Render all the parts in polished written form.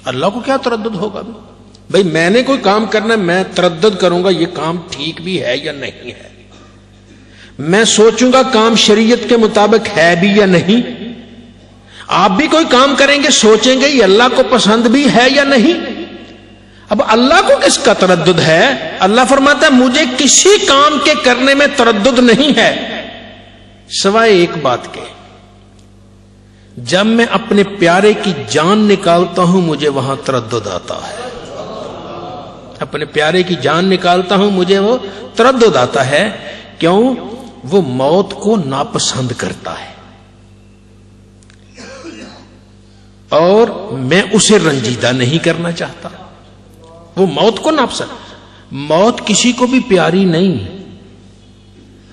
اللہ کو کیا تردد ہوگا؟ بھائی میں نے کوئی کام کرنا ہے، میں تردد کروں گا یہ کام ٹھیک بھی ہے یا نہیں ہے، میں سوچوں گا کام شریعت کے مطابق ہے بھی یا نہیں. آپ بھی کوئی کام کریں گے سوچیں گے یہ اللہ کو پسند بھی ہے یا نہیں. اب اللہ کو کس کا تردد ہے؟ اللہ فرماتا ہے مجھے کسی کام کے کرنے میں تردد نہیں ہے سوائے ایک بات کے، جب میں اپنے پیارے کی جان نکالتا ہوں مجھے وہاں تردد آتا ہے. اپنے پیارے کی جان نکالتا ہوں مجھے وہ تردد آتا ہے. کیوں؟ وہ موت کو ناپسند کرتا ہے اور میں اسے رنجیدہ نہیں کرنا چاہتا. وہ موت کو ناپسند، موت کسی کو بھی پیاری نہیں،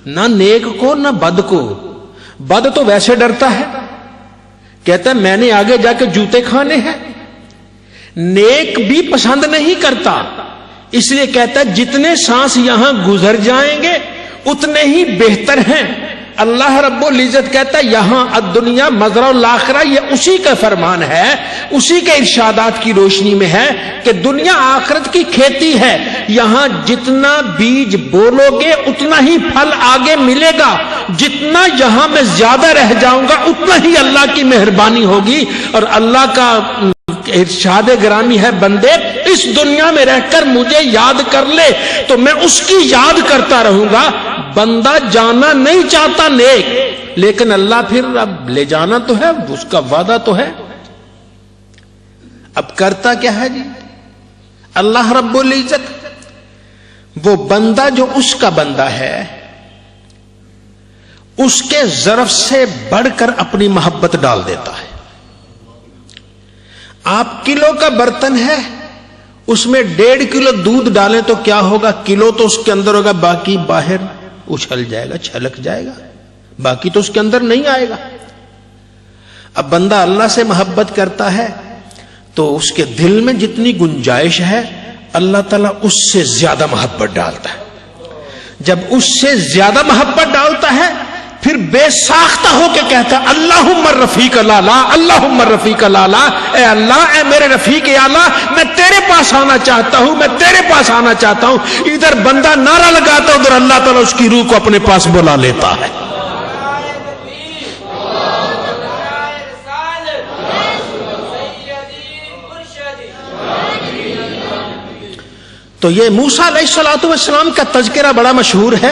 نہ نیک کو نہ بد کو. بد تو ویسے ڈرتا ہے، کہتا ہے میں نے آگے جا کے جوتے کھانے ہیں. نیک بھی پسند نہیں کرتا، اس لیے کہتا ہے جتنے سانس یہاں گزر جائیں گے اتنے ہی بہتر ہیں. اللہ رب العزت کہتا ہے یہاں الدنیا مزرع الاخرہ، یہ اسی کا فرمان ہے، اسی کے ارشادات کی روشنی میں ہے کہ دنیا آخرت کی کھیتی ہے. یہاں جتنا بیج بولو گے اتنا ہی پھل آگے ملے گا. جتنا یہاں میں زیادہ رہ جاؤں گا اتنا ہی اللہ کی مہربانی ہوگی. اور اللہ کا ارشاد گرامی ہے بندے اس دنیا میں رہ کر مجھے یاد کر لے تو میں اس کی یاد کرتا رہوں گا. بندہ جانا نہیں چاہتا نیک، لیکن اللہ پھر اب لے جانا تو ہے، اس کا وعدہ تو ہے. اب کرتا کیا ہے جی اللہ رب العزت؟ وہ بندہ جو اس کا بندہ ہے اس کے ظرف سے بڑھ کر اپنی محبت ڈال دیتا ہے. آپ کلو کا برتن ہے اس میں 1.5 کلو دودھ ڈالیں تو کیا ہوگا؟ کلو تو اس کے اندر ہوگا، باقی باہر اچھل جائے گا، چھلک جائے گا، باقی تو اس کے اندر نہیں آئے گا. اب بندہ اللہ سے محبت کرتا ہے تو اس کے دل میں جتنی گنجائش ہے اللہ تعالیٰ اس سے زیادہ محبت ڈالتا ہے. جب اس سے زیادہ محبت ڈالتا ہے پھر بے ساختہ ہو کے کہتا ہے اللہم الرفیق الاعلی، اللہم الرفیق الاعلی، اے اللہ اے میرے رفیق اعلیٰ میں تیرے پاس آنا چاہتا ہوں، میں تیرے پاس آنا چاہتا ہوں. ادھر بندہ نعرہ لگاتا ادھر اللہ تعالیٰ اس کی روح کو اپنے پاس بلا لیتا ہے. تو یہ موسیٰ علیہ السلام کا تذکرہ بڑا مشہور ہے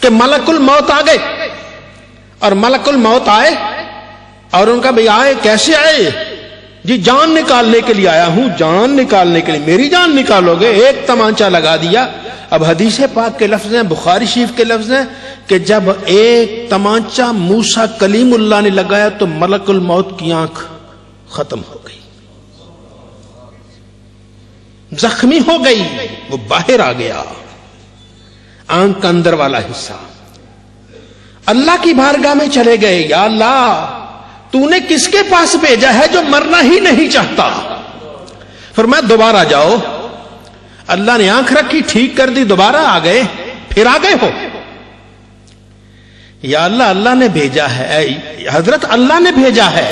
کہ ملک الموت آ گئے، اور ملک الموت آئے اور ان کا بھئی آئے کیسے آئے؟ جی جان نکالنے کے لیے آیا ہوں. جان نکالنے کے لیے؟ میری جان نکالو گے؟ ایک تمانچہ لگا دیا. اب حدیث پاک کے لفظ ہیں، بخاری شریف کے لفظ ہیں کہ جب ایک تمانچہ موسیٰ کلیم اللہ نے لگایا تو ملک الموت کی آنکھ ختم ہو گئی، زخمی ہو گئی، وہ باہر آ گیا آنکھ کا اندر والا حصہ. اللہ کی بارگاہ میں چلے گئے، یا اللہ تو نے کس کے پاس بھیجا ہے جو مرنا ہی نہیں چاہتا؟ فرمایا دوبارہ جاؤ. اللہ نے آنکھ رکھی، ٹھیک کر دی، دوبارہ آ گئے، پھر آ گئے ہو. یا اللہ اللہ نے بھیجا ہے، حضرت اللہ نے بھیجا ہے.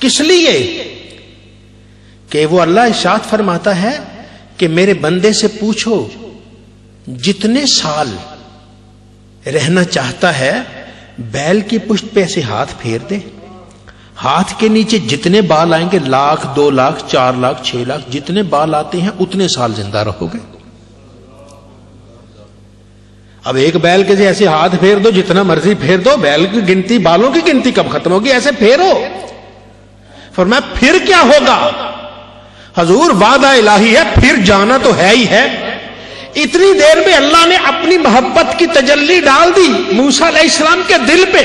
کس لیے؟ کہ وہ اللہ ارشاد فرماتا ہے کہ میرے بندے سے پوچھو جتنے سال رہنا چاہتا ہے بیل کی پشت پہ ایسے ہاتھ پھیر دے، ہاتھ کے نیچے جتنے بال آئیں گے 1,00,000 2,00,000 4,00,000 6,00,000 جتنے بال آتے ہیں اتنے سال زندہ رہو گے. اب ایک بیل کے ایسے ہاتھ پھیر دو، جتنا مرضی پھیر دو، بیل کی گنتی، بالوں کی گنتی کب ختم ہوگی؟ ایسے پھیرو. فرمایا پھر کیا ہوگا؟ حضور وعدہ الہی ہے، پھر جانا تو ہے ہی ہے. اتنی دیر میں اللہ نے اپنی محبت کی تجلی ڈال دی موسیٰ علیہ السلام کے دل پہ.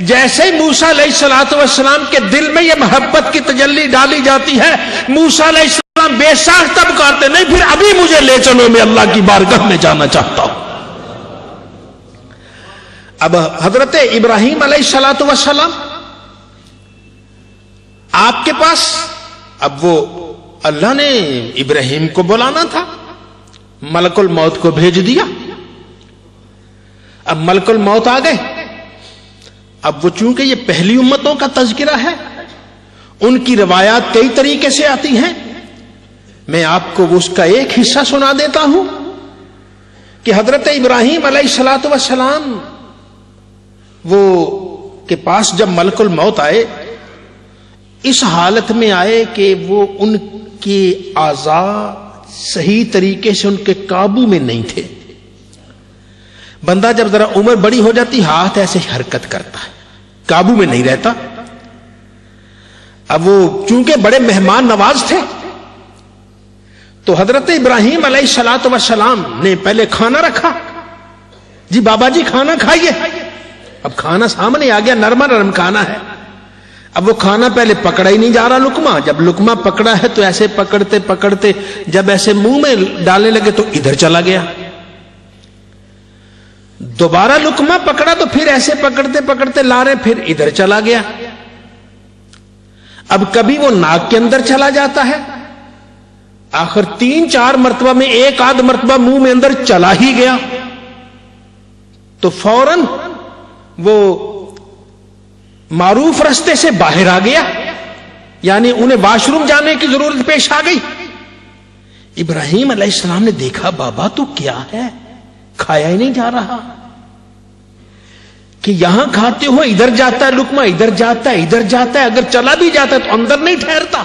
جیسے ہی موسیٰ علیہ السلام کے دل میں یہ محبت کی تجلی ڈالی جاتی ہے موسیٰ علیہ السلام بے ساختہ پکارتے نہیں پھر ابھی مجھے لے چلو، میں اللہ کی بارگاہ میں جانا چاہتا ہوں. اب حضرت ابراہیم علیہ السلام آپ کے پاس، اب وہ اللہ نے ابراہیم کو بلانا تھا، ملک الموت کو بھیج دیا. اب ملک الموت آ گئے. اب وہ چونکہ یہ پہلی امتوں کا تذکرہ ہے ان کی روایات کئی طریقے سے آتی ہیں. میں آپ کو اس کا ایک حصہ سنا دیتا ہوں کہ حضرت ابراہیم علیہ الصلوۃ والسلام وہ کے پاس جب ملک الموت آئے، اس حالت میں آئے کہ وہ ان کے اعضاء صحیح طریقے سے ان کے قابو میں نہیں تھے. بندہ جب ذرا عمر بڑی ہو جاتی ہاتھ ایسے حرکت کرتا ہے، قابو میں نہیں رہتا. اب وہ چونکہ بڑے مہمان نواز تھے تو حضرت ابراہیم علیہ الصلوۃ والسلام نے پہلے کھانا رکھا. جی بابا جی کھانا کھائیے. اب کھانا سامنے آ گیا، نرم نرم کھانا ہے. اب وہ کھانا پہلے پکڑا ہی نہیں جا رہا لقمہ. جب لقمہ پکڑا ہے تو ایسے پکڑتے پکڑتے جب ایسے منہ میں ڈالنے لگے تو ادھر چلا گیا. دوبارہ لقمہ پکڑا تو پھر ایسے پکڑتے پکڑتے لا رہے، پھر ادھر چلا گیا. اب کبھی وہ ناک کے اندر چلا جاتا ہے، آخر 3-4 مرتبہ میں ایک آدھ مرتبہ منہ میں اندر چلا ہی گیا تو فوراً وہ معروف رستے سے باہر آ گیا، یعنی انہیں واش روم جانے کی ضرورت پیش آ گئی. ابراہیم علیہ السلام نے دیکھا بابا تو کیا ہے، کھایا ہی نہیں جا رہا کہ یہاں کھاتے ہو ادھر جاتا ہے لقمہ، ادھر جاتا ہے ادھر جاتا ہے، اگر چلا بھی جاتا ہے تو اندر نہیں ٹھہرتا.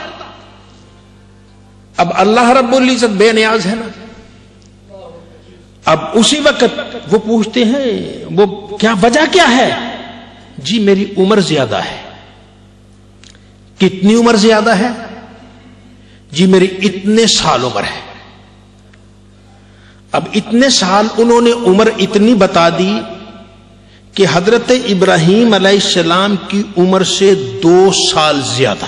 اب اللہ رب العزت بے نیاز ہے نا. اب اسی وقت وہ پوچھتے ہیں وہ کیا وجہ کیا ہے؟ جی میری عمر زیادہ ہے. کتنی عمر زیادہ ہے؟ جی میری اتنے سال عمر ہے. اب اتنے سال انہوں نے عمر اتنی بتا دی کہ حضرت ابراہیم علیہ السلام کی عمر سے 2 سال زیادہ،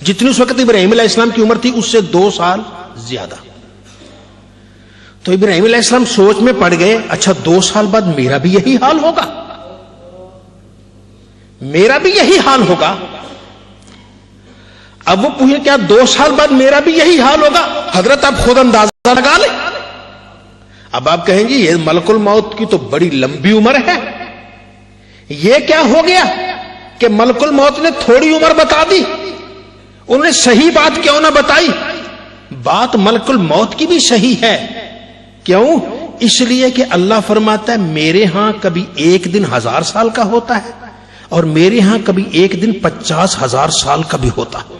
جتنی اس وقت ابراہیم علیہ السلام کی عمر تھی اس سے 2 سال زیادہ. تو ابراہیم علیہ السلام سوچ میں پڑ گئے، اچھا 2 سال بعد میرا بھی یہی حال ہوگا، میرا بھی یہی حال ہوگا. اب وہ پوچھے کیا 2 سال بعد میرا بھی یہی حال ہوگا؟ حضرت آپ خود اندازہ لگا لیں. اب آپ کہیں گے یہ ملک الموت کی تو بڑی لمبی عمر ہے، یہ کیا ہو گیا کہ ملک الموت نے تھوڑی عمر بتا دی؟ انہوں نے صحیح بات کیوں نہ بتائی؟ بات ملک الموت کی بھی صحیح ہے. کیوں؟ اس لیے کہ اللہ فرماتا ہے میرے ہاں کبھی ایک دن 1000 سال کا ہوتا ہے اور میرے ہاں کبھی ایک دن 50,000 سال کا بھی ہوتا ہے.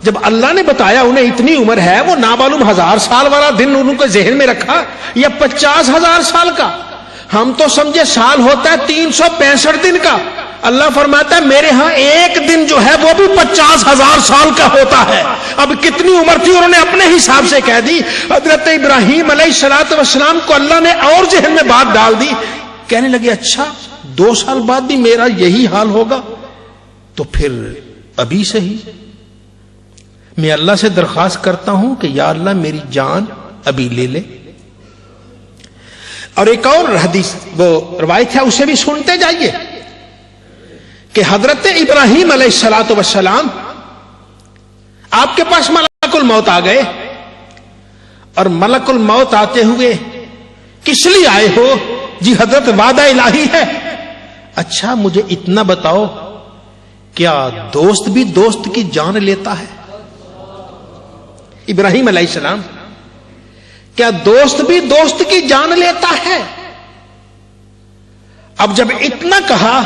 جب اللہ نے بتایا انہیں اتنی عمر ہے، وہ نامعلوم 1000 سال والا دن انہوں کو ذہن میں رکھا یا 50,000 سال کا. ہم تو سمجھے سال ہوتا ہے 365 دن کا. اللہ فرماتا ہے میرے ہاں ایک دن جو ہے وہ بھی 50,000 سال کا ہوتا ہے. اب کتنی عمر تھی انہوں نے اپنے حساب سے کہہ دی. حضرت ابراہیم علیہ الصلوۃ والسلام کو اللہ نے اور ذہن میں بات ڈال دی. کہنے لگے اچھا 2 سال بعد بھی میرا یہی حال ہوگا تو پھر ابھی صحیح. میں اللہ سے درخواست کرتا ہوں کہ یا اللہ میری جان ابھی لے لے. اور ایک اور حدیث وہ روایت ہے اسے بھی سنتے جائیے کہ حضرت ابراہیم علیہ الصلوۃ والسلام آپ کے پاس ملک الموت آ گئے اور ملک الموت آتے ہوئے کس لیے آئے ہو؟ جی حضرت وعدہ الہی ہے. اچھا مجھے اتنا بتاؤ کیا دوست بھی دوست کی جان لیتا ہے؟ ابراہیم علیہ السلام کیا دوست بھی دوست کی جان لیتا ہے؟ اب جب اتنا کہا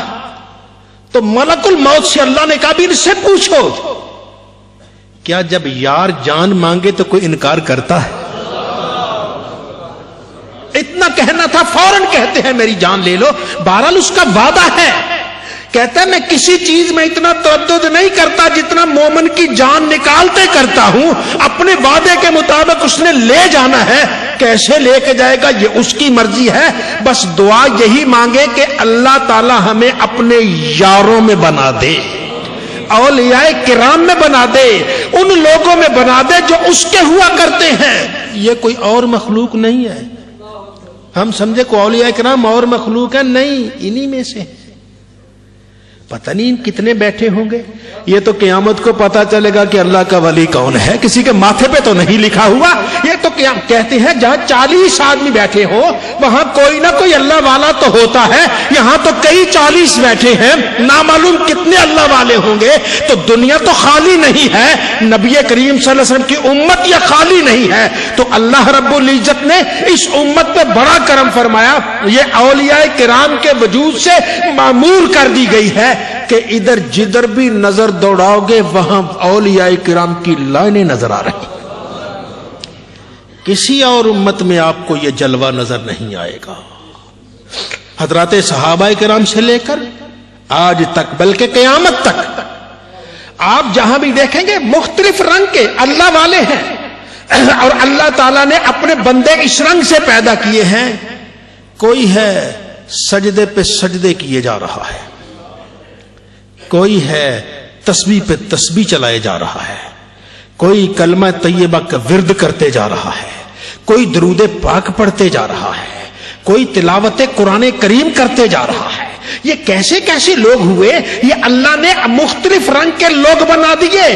تو ملک الموت سے اللہ نے کہا بھی ان سے پوچھو کیا جب یار جان مانگے تو کوئی انکار کرتا ہے؟ اتنا کہنا تھا، فوراً کہتے ہیں میری جان لے لو. بہرحال اس کا وعدہ ہے. کہتا ہے میں کسی چیز میں اتنا تردد نہیں کرتا جتنا مومن کی جان نکالتے کرتا ہوں. اپنے وعدے کے مطابق اس نے لے جانا ہے. کیسے لے کے جائے گا یہ اس کی مرضی ہے. بس دعا یہی مانگے کہ اللہ تعالی ہمیں اپنے یاروں میں بنا دے، اولیاء کرام میں بنا دے، ان لوگوں میں بنا دے جو اس کے ہوا کرتے ہیں. یہ کوئی اور مخلوق نہیں ہے. ہم سمجھے کو اولیاء کرام اور مخلوق ہے، نہیں، انہی میں سے. پتہ نہیں کتنے بیٹھے ہوں گے. یہ تو قیامت کو پتا چلے گا کہ اللہ کا ولی کون ہے. کسی کے ماتھے پہ تو نہیں لکھا ہوا، یہ تو کہتے ہیں جہاں 40 آدمی بیٹھے ہو وہاں کوئی نہ کوئی اللہ والا تو ہوتا ہے، یہاں تو کئی 40 بیٹھے ہیں، نامعلوم کتنے اللہ والے ہوں گے، تو دنیا تو خالی نہیں ہے، نبی کریم صلی اللہ علیہ وسلم کی امت یہ خالی نہیں ہے، تو اللہ رب العزت نے اس امت پہ بڑا کرم فرمایا، یہ اولیاء کرام کے وجود سے معمور کر دی گئی ہے کہ ادھر جدھر بھی نظر دوڑاؤ گے وہاں اولیاء کرام کی لائنیں نظر آ رہی، کسی اور امت میں آپ کو یہ جلوہ نظر نہیں آئے گا۔ حضرات صحابہ کرام سے لے کر آج تک بلکہ قیامت تک آپ جہاں بھی دیکھیں گے مختلف رنگ کے اللہ والے ہیں، اور اللہ تعالیٰ نے اپنے بندے اس رنگ سے پیدا کیے ہیں۔ کوئی ہے سجدے پہ سجدے کیے جا رہا ہے، کوئی ہے تسبیح پہ تسبیح چلائے جا رہا ہے، کوئی کلمہ طیبہ کا ورد کرتے جا رہا ہے، کوئی درود پاک پڑھتے جا رہا ہے، کوئی تلاوت قرآن کریم کرتے جا رہا ہے۔ یہ کیسے کیسے لوگ ہوئے، یہ اللہ نے مختلف رنگ کے لوگ بنا دیے۔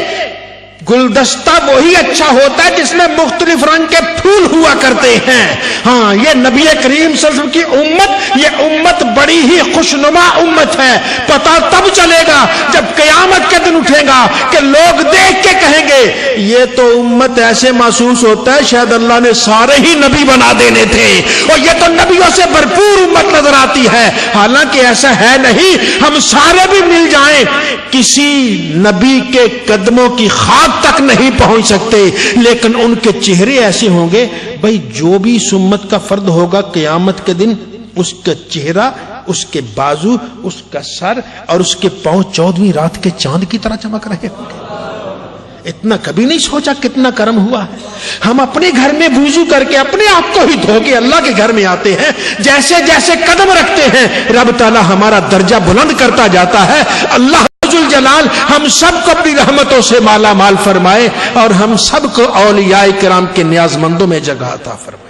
گلدستہ وہی اچھا ہوتا ہے جس میں مختلف رنگ کے پھول ہوا کرتے ہیں۔ ہاں، یہ نبی کریم صلی اللہ علیہ وسلم کی امت، یہ امت بڑی ہی خوشنما امت ہے۔ پتہ تب چلے گا جب قیامت کے دن اٹھے گا کہ لوگ دیکھ کے کہیں گے یہ تو امت ایسے محسوس ہوتا ہے شاید اللہ نے سارے ہی نبی بنا دینے تھے، اور یہ تو نبیوں سے بھرپور امت نظر آتی ہے۔ حالانکہ ایسا ہے نہیں، ہم سارے بھی مل جائیں کسی نبی کے قدموں کی خاک تک نہیں پہنچ سکتے، لیکن ان کے چہرے ایسے ہوں گے، بھئی جو بھی اس امت کا فرد ہوگا قیامت کے دن اس کا چہرہ، اس کے بازو، اس کا سر اور اس کے پاؤں 14ویں رات کے چاند کی طرح چمک رہے ہوں گے۔ اتنا کبھی نہیں سوچا کتنا کرم ہوا ہے۔ ہم اپنے گھر میں وضو کر کے اپنے آپ کو ہی دھو کے اللہ کے گھر میں آتے ہیں، جیسے جیسے قدم رکھتے ہیں رب تعالی ہمارا درجہ بلند کرتا جاتا ہے۔ اللہ جلال ہم سب کو اپنی رحمتوں سے مالا مال فرمائے اور ہم سب کو اولیاء کرام کے نیاز مندوں میں جگہ عطا فرمائے۔